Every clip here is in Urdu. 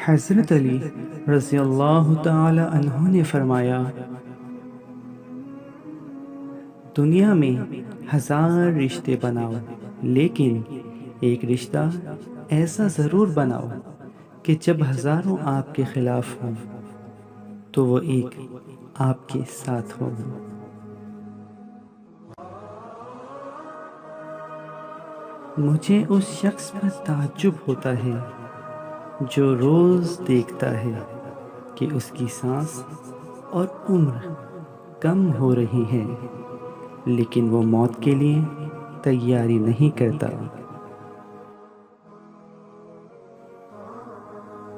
حضرت علی رضی اللہ تعالی عنہ نے فرمایا، دنیا میں 1000 رشتے بناؤ، لیکن ایک رشتہ ایسا ضرور بناؤ کہ جب ہزاروں آپ کے خلاف ہوں تو وہ ایک آپ کے ساتھ ہو۔ مجھے اس شخص پر تعجب ہوتا ہے جو روز دیکھتا ہے کہ اس کی سانس اور عمر کم ہو رہی ہے، لیکن وہ موت کے لیے تیاری نہیں کرتا۔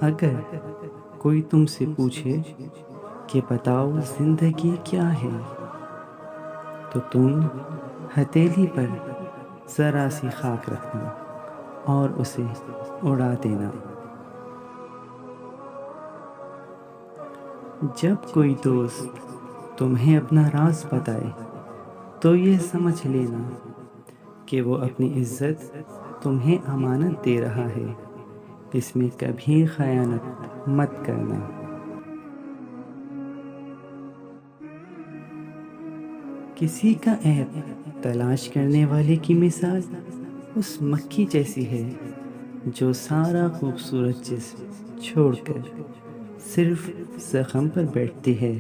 اگر کوئی تم سے پوچھے کہ بتاؤ زندگی کیا ہے، تو تم ہتھیلی پر ذرا سی خاک رکھنا اور اسے اڑا دینا۔ جب کوئی دوست تمہیں اپنا راز بتائے تو یہ سمجھ لینا کہ وہ اپنی عزت تمہیں امانت دے رہا ہے، اس میں کبھی خیانت مت کرنا۔ کسی کا عیب تلاش کرنے والے کی مثال اس مکھی جیسی ہے جو سارا خوبصورت جسم چھوڑ کر صرف زخم پر بیٹھتی ہے۔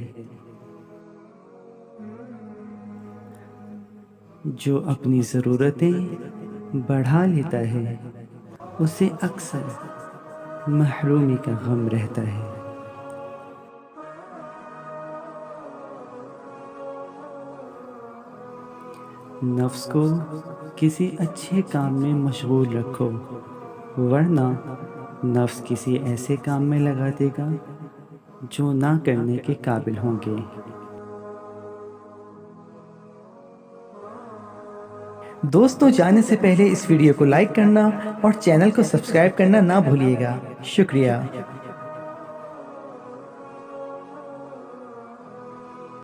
جو اپنی ضرورتیں بڑھا لیتا ہے اسے اکثر محرومی کا غم رہتا ہے۔ نفس کو کسی اچھے کام میں مشغول رکھو، ورنہ نفس کسی ایسے کام میں لگا دے گا جو نہ کرنے کے قابل ہوں گے۔ دوستوں، جانے سے پہلے اس ویڈیو کو لائک کرنا اور چینل کو سبسکرائب کرنا نہ بھولیے گا۔ شکریہ۔